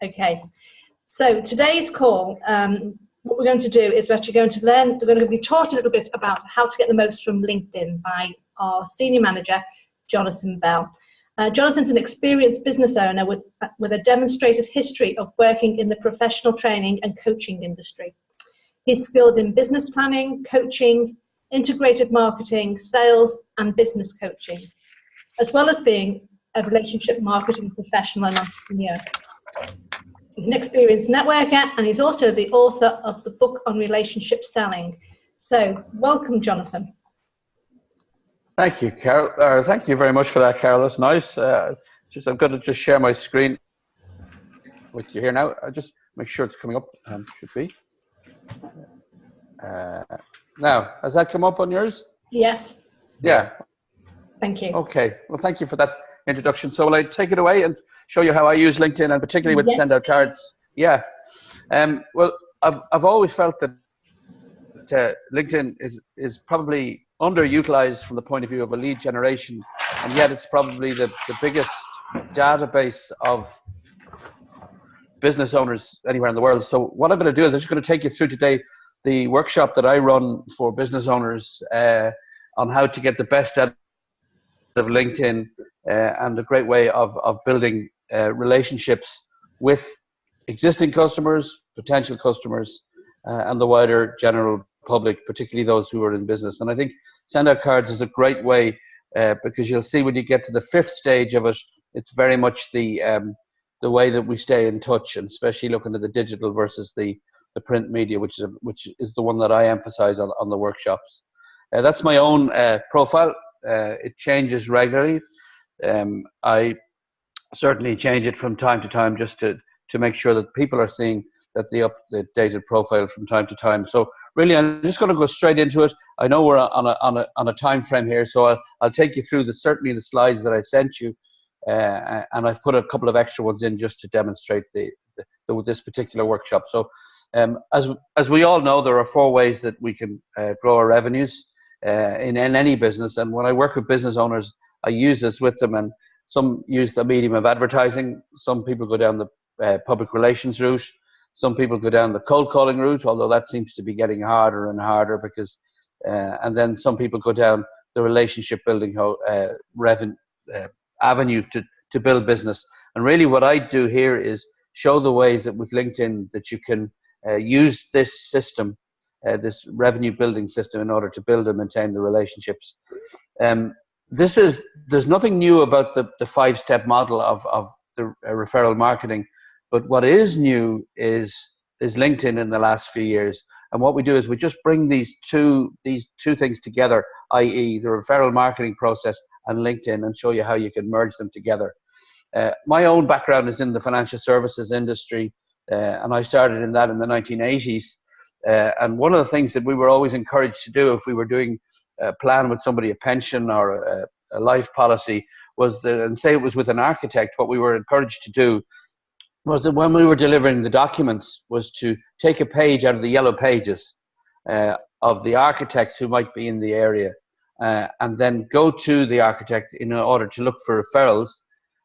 Okay. So today's call, what we're going to do is we're actually going to learn, we're going to be taught a little bit about how to get the most from LinkedIn by our senior manager, Jonathan Bell. Jonathan's an experienced business owner with a demonstrated history of working in the professional training and coaching industry. He's skilled in business planning, coaching, integrated marketing, sales, and business coaching, as well as being a relationship marketing professional and entrepreneur. He's an experienced networker, and he's also the author of the book on relationship selling. So, welcome, Jonathan. Thank you, Carol. Thank you very much for that, Carol. That's nice. I'm going to just share my screen with you here now. I'll just make sure it's coming up. Should be. Now, has that come up on yours? Yes. Yeah. Thank you. Okay. Well, thank you for that introduction. So will I take it away and show you how I use LinkedIn, and particularly with Sendoutcards? Yeah. Well, I've always felt that LinkedIn is probably underutilized from the point of view of a lead generation, and yet it's probably the biggest database of business owners anywhere in the world. So what I'm going to do is I'm just going to take you through today the workshop that I run for business owners on how to get the best out of LinkedIn and a great way of building relationships with existing customers, potential customers, and the wider general public, particularly those who are in business. And I think Sendoutcards is a great way because you'll see when you get to the fifth stage of it, it's very much the way that we stay in touch, and especially looking at the digital versus the print media, which is the one that I emphasize on the workshops. That's my own profile. It changes regularly. I certainly change it from time to time just to make sure that people are seeing that the updated profile from time to time. So really, I'm just going to go straight into it. I know we're on a time frame here, so I'll take you through certainly the slides that I sent you, and I've put a couple of extra ones in just to demonstrate this particular workshop. So as we all know, there are 4 ways that we can grow our revenues in any business. And when I work with business owners, I use this with them, and some use the medium of advertising. Some people go down the public relations route. Some people go down the cold calling route, although that seems to be getting harder and harder because, and then some people go down the relationship building avenue to build business. And really what I do here is show the ways that with LinkedIn that you can use this system, this revenue building system, in order to build and maintain the relationships. There's nothing new about the 5-step model of the referral marketing. But what is new is LinkedIn in the last few years. And what we do is we just bring these two things together, i.e. the referral marketing process and LinkedIn, and show you how you can merge them together. My own background is in the financial services industry, and I started in that in the 1980s. And one of the things that we were always encouraged to do if we were doing a plan with somebody, a pension or a life policy, was and say it was with an architect, what we were encouraged to do was that when we were delivering the documents was to take a page out of the yellow pages of the architects who might be in the area and then go to the architect in order to look for referrals,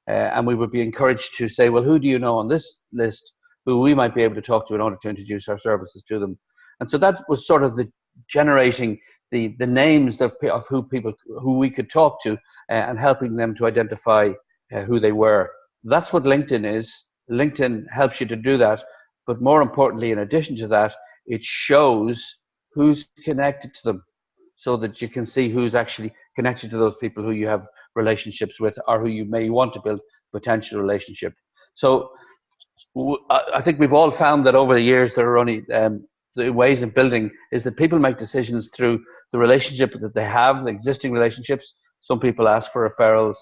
and we would be encouraged to say, well, who do you know on this list who we might be able to talk to in order to introduce our services to them. And so that was sort of the generating the names of who we could talk to and helping them to identify who they were. That's what LinkedIn is. LinkedIn helps you to do that, but more importantly, in addition to that, it shows who's connected to them so that you can see who's actually connected to those people who you have relationships with or who you may want to build a potential relationship. So I think we've all found that over the years there are only the ways of building is that people make decisions through the relationship that they have, the existing relationships. Some people ask for referrals,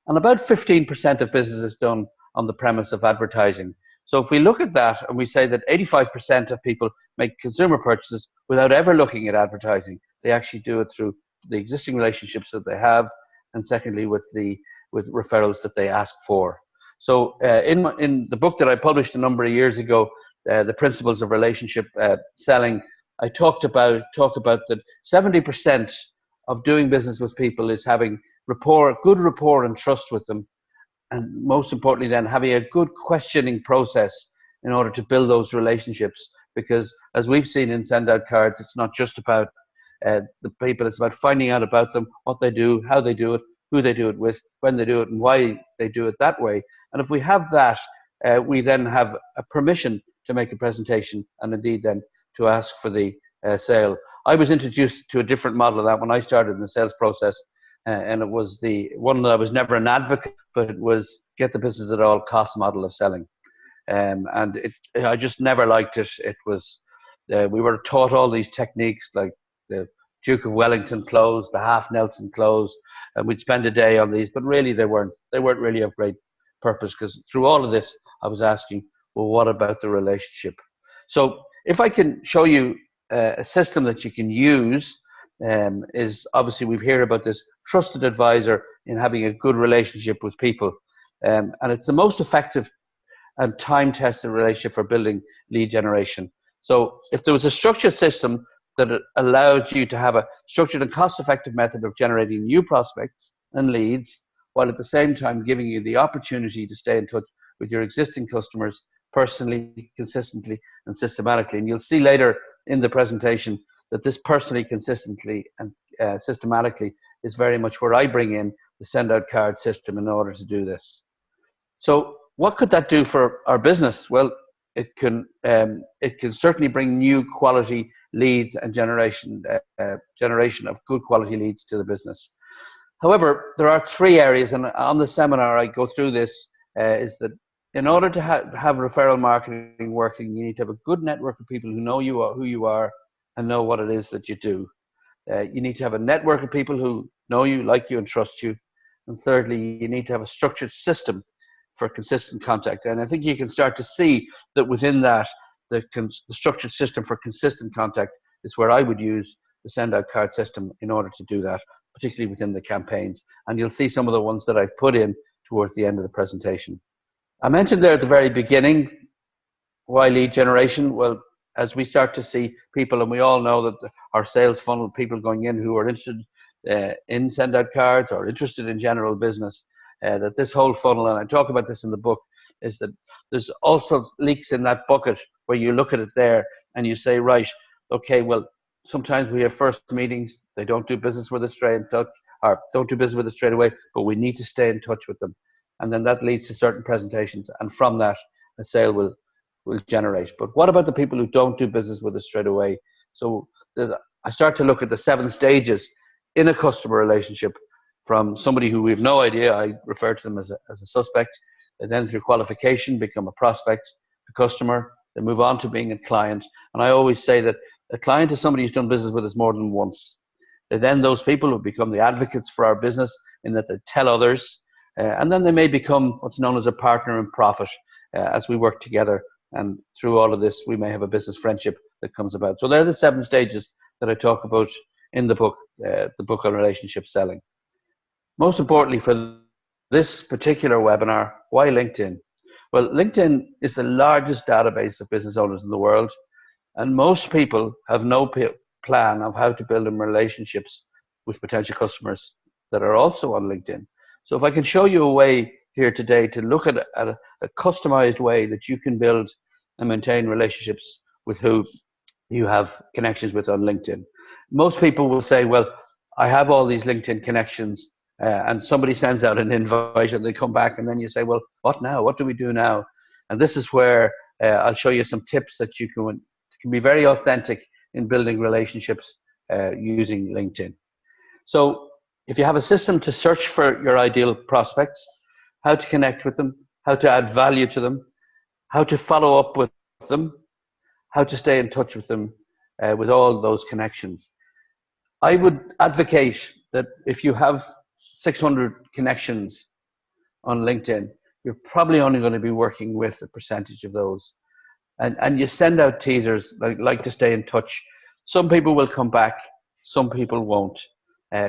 and about 15% of business is done on the premise of advertising. So if we look at that and we say that 85% of people make consumer purchases without ever looking at advertising, they actually do it through the existing relationships that they have, and secondly with referrals that they ask for. So in the book that I published a number of years ago, The Principles of Relationship Selling, I talk about that 70% of doing business with people is having good rapport and trust with them, and most importantly then having a good questioning process in order to build those relationships. Because as we've seen in Sendoutcards, it's not just about the people, it's about finding out about them, what they do, how they do it, who they do it with, when they do it, and why they do it that way. And if we have that, we then have a permission to make a presentation, and indeed then to ask for the sale. I was introduced to a different model of that when I started in the sales process, and it was the one that I was never an advocate, but it was get the business at all cost model of selling. And I just never liked it. It was, we were taught all these techniques like the Duke of Wellington close, the half Nelson close, and we'd spend a day on these, but really they weren't really of great purpose, because through all of this, I was asking, well, what about the relationship? So if I can show you a system that you can use, is obviously we've heard about this trusted advisor in having a good relationship with people. And it's the most effective and time-tested relationship for building lead generation. So if there was a structured system that allowed you to have a structured and cost-effective method of generating new prospects and leads, while at the same time giving you the opportunity to stay in touch with your existing customers personally, consistently, and systematically. And you'll see later in the presentation that this personally, consistently, and systematically is very much where I bring in the Sendoutcard system in order to do this. So what could that do for our business? Well, it can certainly bring new quality leads and generation of good quality leads to the business. However, there are three areas, and on the seminar I go through this, is that in order to have referral marketing working, you need to have a good network of people who know you are, who you are, and know what it is that you do. You need to have a network of people who know you, like you, and trust you. And thirdly, you need to have a structured system for consistent contact. And I think you can start to see that within that, the structured system for consistent contact is where I would use the Sendoutcard system in order to do that, particularly within the campaigns. And you'll see some of the ones that I've put in towards the end of the presentation. I mentioned there at the very beginning, why lead generation? Well, as we start to see people, and we all know that our sales funnel, people going in who are interested in Sendoutcards or interested in general business, that this whole funnel, and I talk about this in the book, is that there's also leaks in that bucket where you look at it there and you say, right, okay, well, sometimes we have first meetings, they don't do business with us straight away, but we need to stay in touch with them. And then that leads to certain presentations, and from that, a sale will generate. But what about the people who don't do business with us straight away? So I start to look at the 7 stages in a customer relationship, from somebody who we have no idea, I refer to them as a suspect, and then through qualification become a prospect, a customer, they move on to being a client. And I always say that a client is somebody who's done business with us more than once. And then those people will become the advocates for our business in that they tell others, and then they may become what's known as a partner in profit as we work together. And through all of this, we may have a business friendship that comes about. So they're the 7 stages that I talk about in the book on relationship selling. Most importantly for this particular webinar, why LinkedIn? Well, LinkedIn is the largest database of business owners in the world, and most people have no plan of how to build them relationships with potential customers that are also on LinkedIn. So if I can show you a way here today to look at a customized way that you can build and maintain relationships with who you have connections with on LinkedIn. Most people will say, well, I have all these LinkedIn connections, and somebody sends out an invite and they come back, and then you say, well, what now? What do we do now? And this is where I'll show you some tips that you can be very authentic in building relationships using LinkedIn. So if you have a system to search for your ideal prospects, how to connect with them, how to add value to them, how to follow up with them, how to stay in touch with them with all those connections. I would advocate that if you have 600 connections on LinkedIn, you're probably only going to be working with a percentage of those. And you send out teasers, like to stay in touch. Some people will come back, some people won't.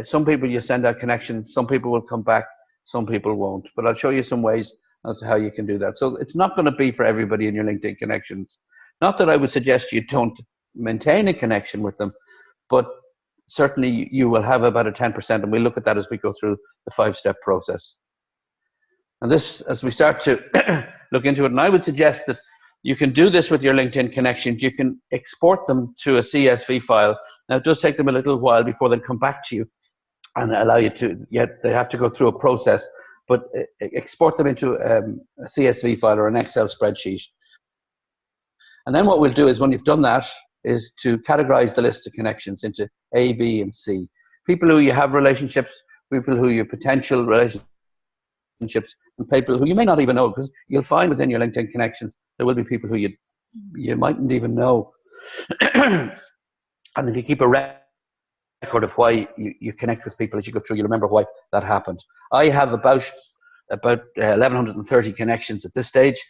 Some people you send out connections, some people will come back, some people won't. But I'll show you some ways as to how you can do that. So it's not going to be for everybody in your LinkedIn connections. Not that I would suggest you don't maintain a connection with them, but certainly you will have about a 10%, and we'll look at that as we go through the 5-step process. And this, as we start to look into it, and I would suggest that you can do this with your LinkedIn connections. You can export them to a CSV file. Now, it does take them a little while before they come back to you and allow you to, yet they have to go through a process, but export them into a CSV file or an Excel spreadsheet. And then what we'll do is, when you've done that, is to categorize the list of connections into A, B, and C. People who you have relationships, people who you potential relationships, and people who you may not even know, because you'll find within your LinkedIn connections there will be people who you mightn't even know. And if you keep a record of why you connect with people as you go through, you remember why that happened. I have about 1,130 connections at this stage,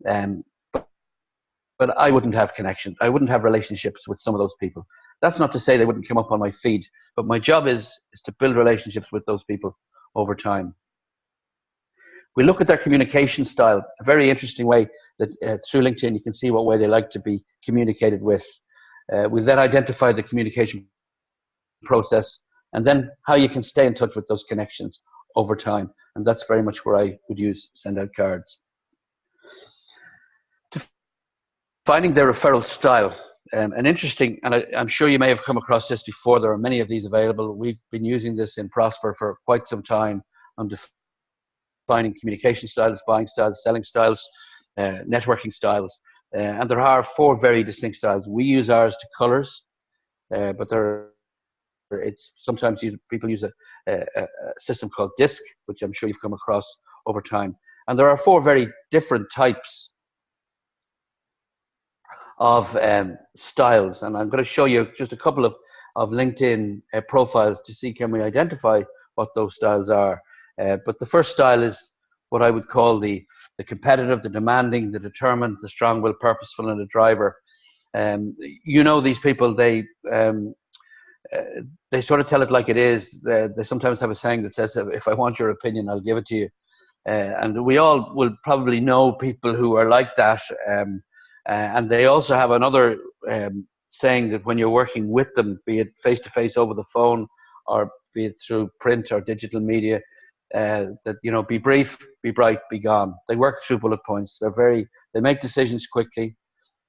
but I wouldn't have connections. I wouldn't have relationships with some of those people. That's not to say they wouldn't come up on my feed, but my job is to build relationships with those people over time. We look at their communication style, a very interesting way that through LinkedIn you can see what way they like to be communicated with. We then identify the communication process, and then how you can stay in touch with those connections over time. And that's very much where I would use Sendoutcards. Finding their referral style. An interesting, and I'm sure you may have come across this before, there are many of these available. We've been using this in Prosper for quite some time on defining communication styles, buying styles, selling styles, networking styles. And there are 4 very distinct styles. We use ours to colors, but it's sometimes people use a system called DISC, which I'm sure you've come across over time. And there are 4 very different types of styles, and I'm going to show you just a couple of LinkedIn profiles to see can we identify what those styles are. But the first style is what I would call the competitive, the demanding, the determined, the strong-willed, purposeful, and the driver. You know, these people, they sort of tell it like it is. They sometimes have a saying that says, if I want your opinion, I'll give it to you. And we all will probably know people who are like that. And they also have another saying that when you're working with them, be it face-to-face over the phone, or be it through print or digital media, that, you know, be brief, be bright, be gone. They work through bullet points. They make decisions quickly,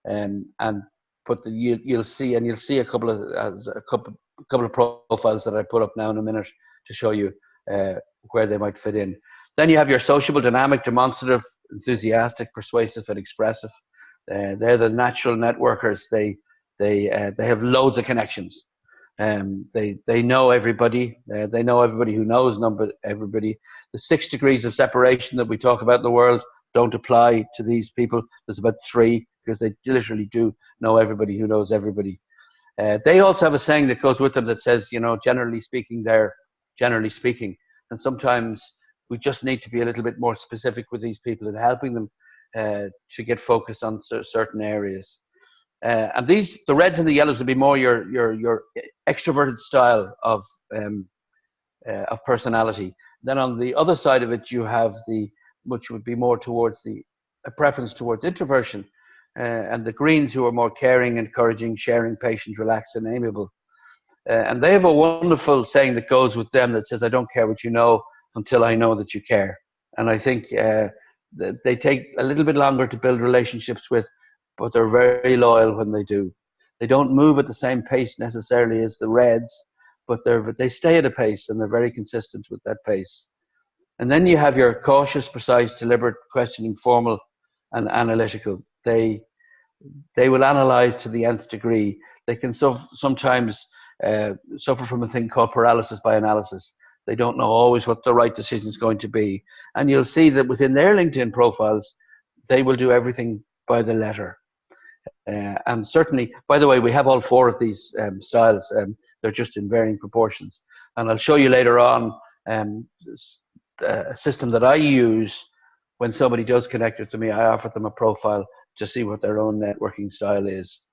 but you'll see a couple of profiles that I put up now in a minute to show you where they might fit in. Then you have your sociable, dynamic, demonstrative, enthusiastic, persuasive, and expressive. They're the natural networkers. They have loads of connections. They know everybody. They know everybody who knows everybody. The 6 degrees of separation that we talk about in the world don't apply to these people. There's about 3, because they literally do know everybody who knows everybody. They also have a saying that goes with them that says, you know, generally speaking, they're generally speaking. And sometimes we just need to be a little bit more specific with these people and helping them to get focused on certain areas. And the reds and the yellows would be more your extroverted style of personality. Then on the other side of it, you have which would be more towards a preference towards introversion, and the greens, who are more caring, encouraging, sharing, patient, relaxed, and amiable. And they have a wonderful saying that goes with them that says, "I don't care what you know until I know that you care." And I think they take a little bit longer to build relationships with, but they're very loyal when they do. They don't move at the same pace necessarily as the reds, but they stay at a pace, and they're very consistent with that pace. And then you have your cautious, precise, deliberate, questioning, formal, and analytical. They will analyze to the nth degree. They can sometimes suffer from a thing called paralysis by analysis. They don't know always what the right decision is going to be. And you'll see that within their LinkedIn profiles, they will do everything by the letter. And certainly, by the way, we have all 4 of these styles. They're just in varying proportions. And I'll show you later on a system that I use when somebody does connect with me. I offer them a profile to see what their own networking style is.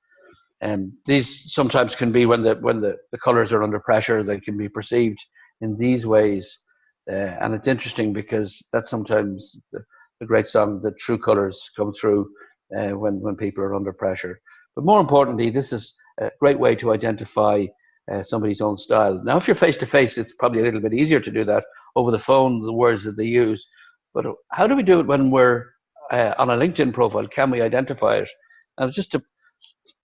And these sometimes can be when the colors are under pressure, they can be perceived in these ways. And it's interesting because that's sometimes the great song, the true colors come through when people are under pressure. But more importantly, this is a great way to identify somebody's own style. Now, if you're face to face, it's probably a little bit easier to do that. Over the phone, the words that they use But how do we do it when we're on a LinkedIn profile? Can we identify it? And just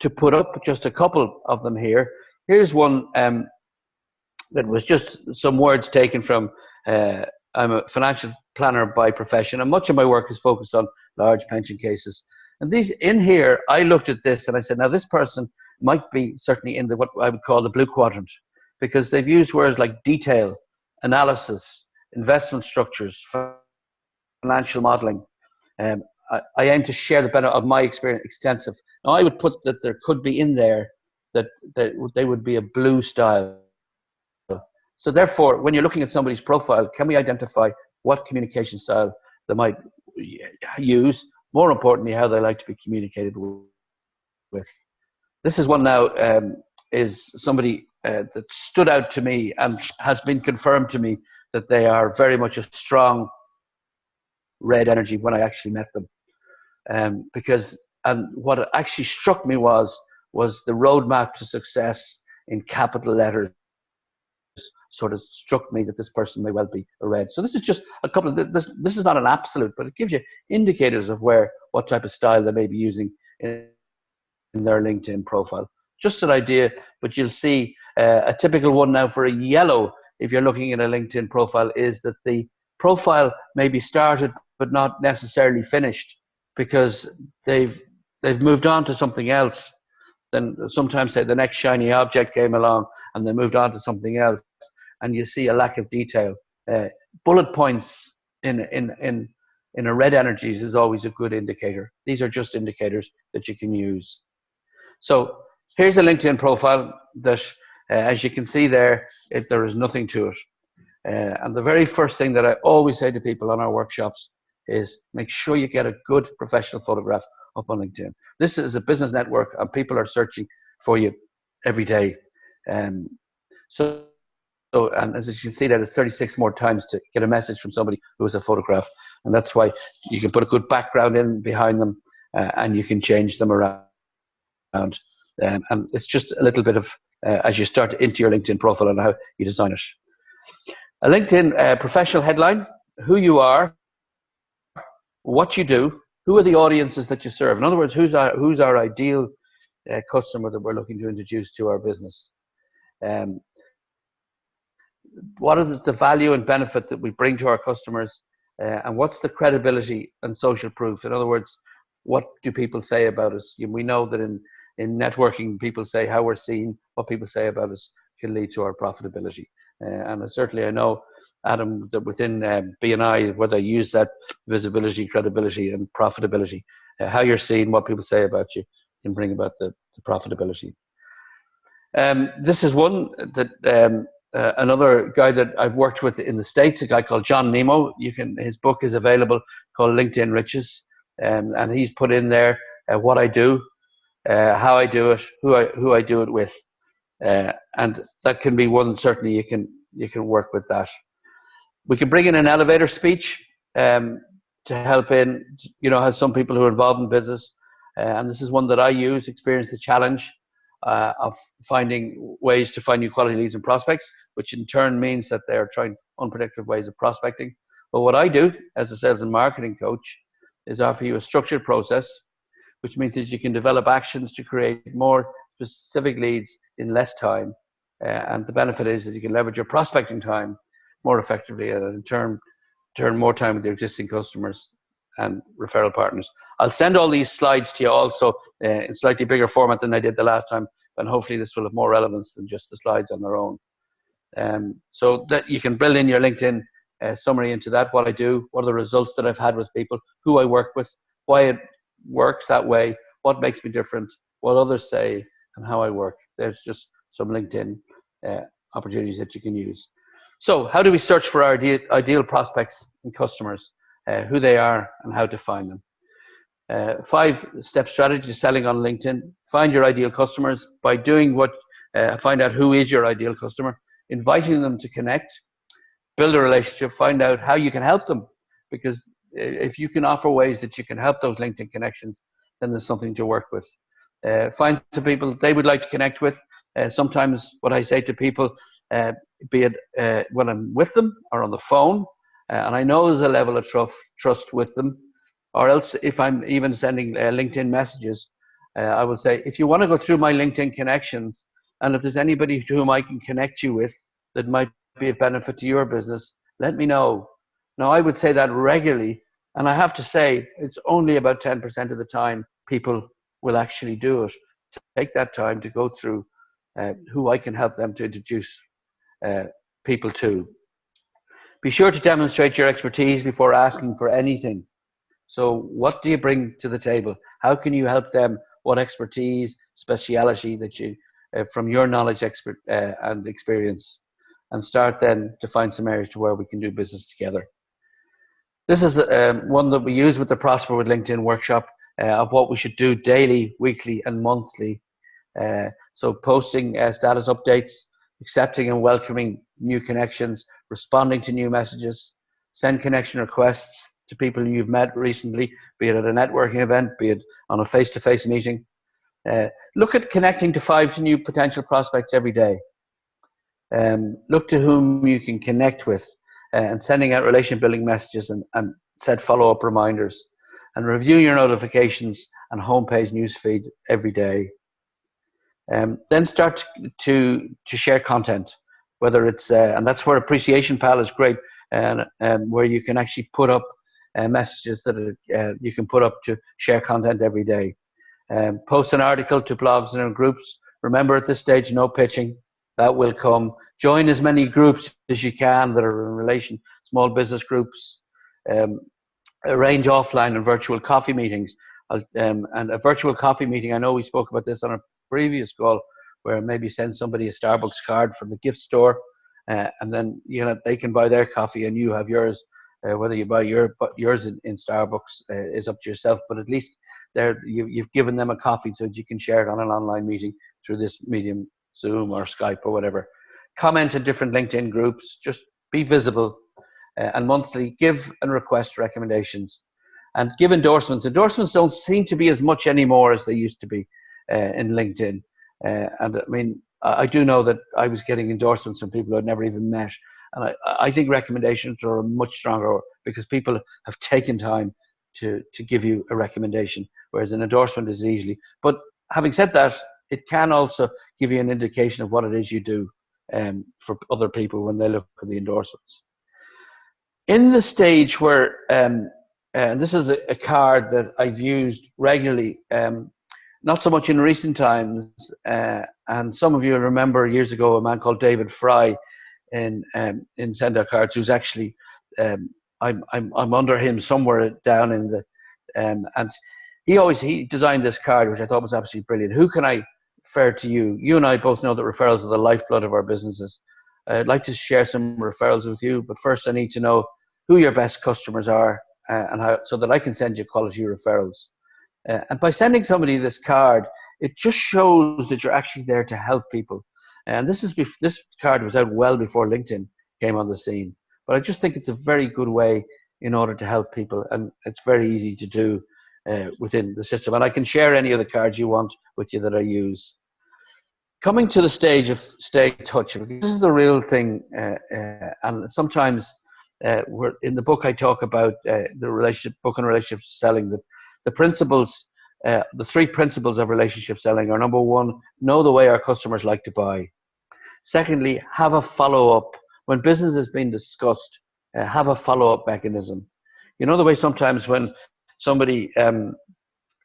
to put up just a couple of them here. Here's one that was just some words taken from, I'm a financial planner by profession, and much of my work is focused on large pension cases. And these in here, I looked at this and I said, now this person might be certainly in the what I would call the blue quadrant, because they've used words like detail, analysis, investment structures, financial modeling. I aim to share the benefit of my experience extensive. Now I would put that there could be in there that they would be a blue style. So therefore, when you're looking at somebody's profile, can we identify what communication style they might use? More importantly, how they like to be communicated with. This is one now, is somebody that stood out to me and has been confirmed to me that they are very much a strong red energy when I actually met them. Because what actually struck me was the roadmap to success in capital letters sort of struck me that this person may well be a red. So this is just a couple of, this is not an absolute, but it gives you indicators of what type of style they may be using in their LinkedIn profile. Just an idea, but you'll see a typical one now for a yellow, if you're looking at a LinkedIn profile, is that the profile may be started but not necessarily finished because they've moved on to something else. Then sometimes say the next shiny object came along and they moved on to something else, and you see a lack of detail. Bullet points in a red energies is always a good indicator. These are just indicators that you can use. So here's a LinkedIn profile that, as you can see there, there is nothing to it. And the very first thing that I always say to people on our workshops is make sure you get a good professional photograph up on LinkedIn. This is a business network and people are searching for you every day. And as you can see, that is 36 more times to get a message from somebody who has a photograph. And that's why you can put a good background in behind them and you can change them around. And it's just a little bit of, as you start into your LinkedIn profile and how you design it. A LinkedIn professional headline, who you are, what you do, who are the audiences that you serve. In other words, who's our ideal customer that we're looking to introduce to our business. What is the value and benefit that we bring to our customers, and what's the credibility and social proof? In other words, what do people say about us? We know that in networking, people say how we're seen. What people say about us can lead to our profitability. And certainly I know, Adam, that within B&I, where they use that visibility, credibility, and profitability, how you're seen, what people say about you, can bring about the profitability. This is one that another guy that I've worked with in the States, a guy called John Nemo. His book is available called LinkedIn Riches, and he's put in there what I do, how I do it, who I do it with, and that can be one. Certainly, you can work with that. We can bring in an elevator speech to help in, has some people who are involved in business, and this is one that I use. Experience the challenge of finding ways to find new quality leads and prospects, which in turn means that they are trying unpredictable ways of prospecting. But what I do as a sales and marketing coach is offer you a structured process, which means that you can develop actions to create more specific leads in less time. And the benefit is that you can leverage your prospecting time more effectively and in turn more time with your existing customers and referral partners. I'll send all these slides to you also in slightly bigger format than I did the last time, and hopefully this will have more relevance than just the slides on their own. So that you can build in your LinkedIn summary into that, what I do, what are the results that I've had with people, who I work with, why it works that way, what makes me different, what others say, and how I work. There's just some LinkedIn opportunities that you can use. So how do we search for our ideal prospects and customers, who they are and how to find them? 5-step strategy selling on LinkedIn. Find your ideal customers by doing find out who is your ideal customer, inviting them to connect, build a relationship, find out how you can help them, because if you can offer ways that you can help those LinkedIn connections, then there's something to work with. Find some people they would like to connect with. Sometimes what I say to people, be it when I'm with them or on the phone, and I know there's a level of trust with them. Or else, if I'm even sending LinkedIn messages, I will say, if you want to go through my LinkedIn connections, and if there's anybody to whom I can connect you with that might be of benefit to your business, let me know. Now, I would say that regularly, and I have to say, it's only about 10% of the time people will actually do it. Take that time to go through who I can help them to introduce people to. Be sure to demonstrate your expertise before asking for anything. So what do you bring to the table? How can you help them? What expertise, speciality that you, from your knowledge and experience, and start then to find some areas to where we can do business together. This is one that we use with the Prosper with LinkedIn workshop of what we should do daily, weekly, and monthly. So posting status updates, accepting and welcoming new connections, responding to new messages, send connection requests to people you've met recently, be it at a networking event, be it on a face-to-face meeting. Look at connecting to 5 new potential prospects every day. Look to whom you can connect with and sending out relation building messages and set follow-up reminders, and review your notifications and homepage newsfeed every day. Then start to share content, whether it's and that's where Appreciation Pal is great, and where you can actually put up messages that you can put up to share content every day. Post an article to blogs and groups. Remember, at this stage, no pitching. That will come. Join as many groups as you can that are in relation, small business groups. Arrange offline and virtual coffee meetings. And a virtual coffee meeting, I know we spoke about this on a previous call, where maybe send somebody a Starbucks card from the gift store, and then they can buy their coffee and you have yours. Whether you buy yours in Starbucks is up to yourself, but at least you've given them a coffee so that you can share it on an online meeting through this medium, Zoom or Skype or whatever. Comment in different LinkedIn groups, just be visible, and monthly give and request recommendations, and give endorsements. Endorsements don't seem to be as much anymore as they used to be in LinkedIn, and I mean, I do know that I was getting endorsements from people I'd never even met. And I think recommendations are much stronger because people have taken time to give you a recommendation, whereas an endorsement is easily. But having said that, it can also give you an indication of what it is you do for other people when they look at the endorsements. In the stage where, and this is a card that I've used regularly, not so much in recent times, and some of you remember years ago a man called David Fry in Sendoutcards, who's actually I'm under him somewhere down in the and he designed this card, which I thought was absolutely brilliant. Who can I refer to you? You and I both know that referrals are the lifeblood of our businesses. I'd like to share some referrals with you, but first I need to know who your best customers are, and how, so that I can send you quality referrals. And by sending somebody this card, it just shows that you're actually there to help people. And this card was out well before LinkedIn came on the scene. But I just think it's a very good way in order to help people, and it's very easy to do within the system. And I can share any of the cards you want with you that I use. Coming to the stage of stay in touch, because this is the real thing. And sometimes in the book I talk about the relationship book on relationship selling, that the principles, the 3 principles of relationship selling are: number 1, know the way our customers like to buy. Secondly, have a follow-up. When business has been discussed, have a follow-up mechanism. You know the way sometimes when somebody,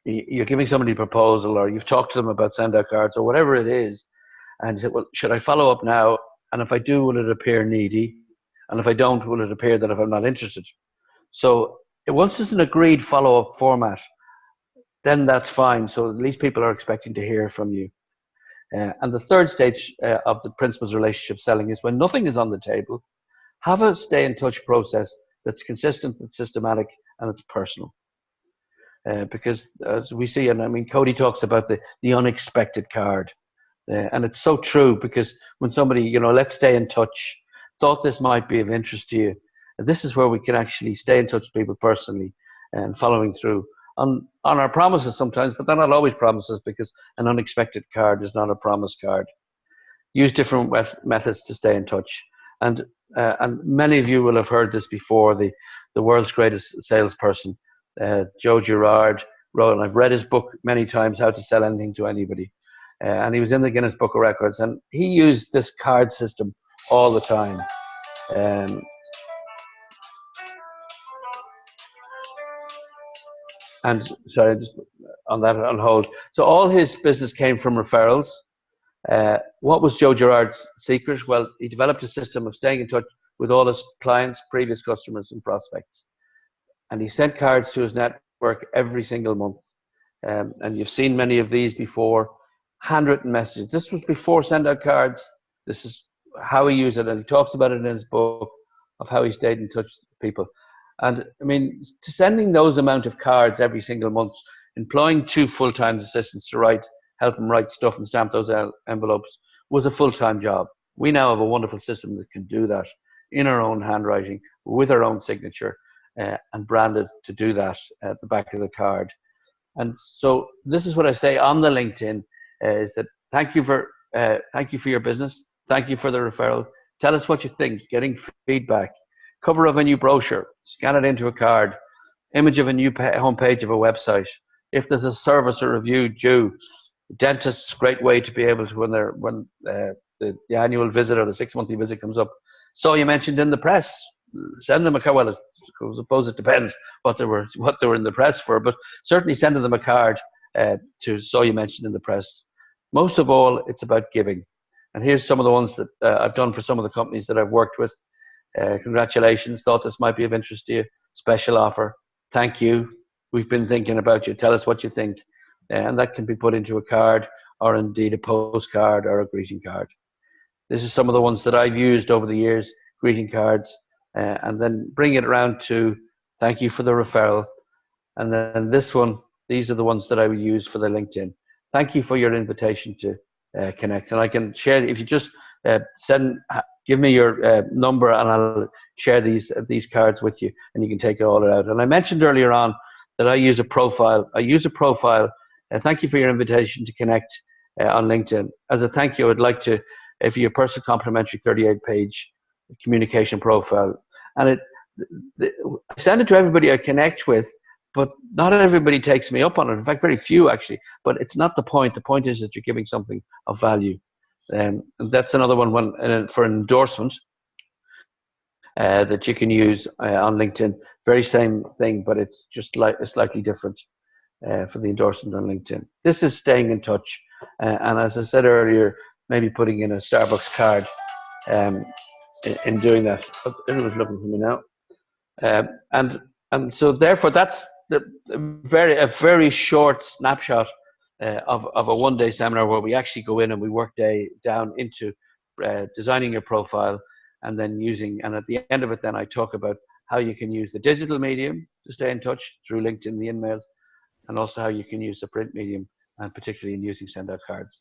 you're giving somebody a proposal, or you've talked to them about Sendoutcards or whatever it is, and you say, well, should I follow up now? And if I do, will it appear needy? And if I don't, will it appear that if I'm not interested? So once it's an agreed follow-up format, then that's fine. So at least people are expecting to hear from you. And the third stage of the principles of relationship selling is when nothing is on the table, have a stay in touch process that's consistent, it's systematic, and it's personal. Because as we see, and I mean, Cody talks about the unexpected card. And it's so true, because when somebody, let's stay in touch, thought this might be of interest to you, this is where we can actually stay in touch with people personally and following through on our promises sometimes, but they're not always promises, because an unexpected card is not a promise card. Use different methods to stay in touch. And and many of you will have heard this before, the world's greatest salesperson, Joe Girard, wrote, and I've read his book many times, How to Sell Anything to Anybody. And he was in the Guinness Book of Records, and he used this card system all the time. And sorry, just on that on hold. So all his business came from referrals. What was Joe Girard's secret? Well, he developed a system of staying in touch with all his clients, previous customers, and prospects. And he sent cards to his network every single month. And you've seen many of these before, handwritten messages. This was before Sendoutcards. This is how he used it, and he talks about it in his book of how he stayed in touch with people. And I mean, sending those amount of cards every single month, employing 2 full-time assistants to help him write stuff and stamp those envelopes was a full-time job. We now have a wonderful system that can do that in our own handwriting, with our own signature, and branded to do that at the back of the card. And so this is what I say on the LinkedIn, is that thank you for your business. Thank you for the referral. Tell us what you think, getting feedback. Cover of a new brochure, scan it into a card, image of a new homepage of a website. If there's a service or review due, dentist's great way to be able to, when the annual visit or the 6-monthly visit comes up. So you mentioned in the press, send them a card. Well, I suppose it depends what they were in the press for, but certainly send them a card so you mentioned in the press. Most of all, it's about giving. And here's some of the ones that I've done for some of the companies that I've worked with. Congratulations, thought this might be of interest to you. Special offer. Thank you. We've been thinking about you. Tell us what you think. And that can be put into a card, or indeed a postcard or a greeting card. This is some of the ones that I've used over the years, greeting cards, and then bring it around to thank you for the referral. And then this one, these are the ones that I would use for the LinkedIn. Thank you for your invitation to connect. And I can share, if you just give me your number, and I'll share these cards with you, and you can take it all out. And I mentioned earlier on that I use a profile. Thank you for your invitation to connect on LinkedIn. As a thank you, I would like to, if you're a personal complimentary 38-page communication profile. And I send it to everybody I connect with, but not everybody takes me up on it. In fact, very few actually. But it's not the point. The point is that you're giving something of value. And that's another one for an endorsement that you can use on LinkedIn. Very same thing, but it's just slightly different for the endorsement on LinkedIn. This is staying in touch. And as I said earlier, maybe putting in a Starbucks card in doing that. But everyone's looking for me now. And so therefore that's a very short snapshot of a one-day seminar where we actually go in and we work down into designing your profile, and then and at the end of it, then I talk about how you can use the digital medium to stay in touch through LinkedIn, the emails, and also how you can use the print medium, and particularly in using Sendoutcards.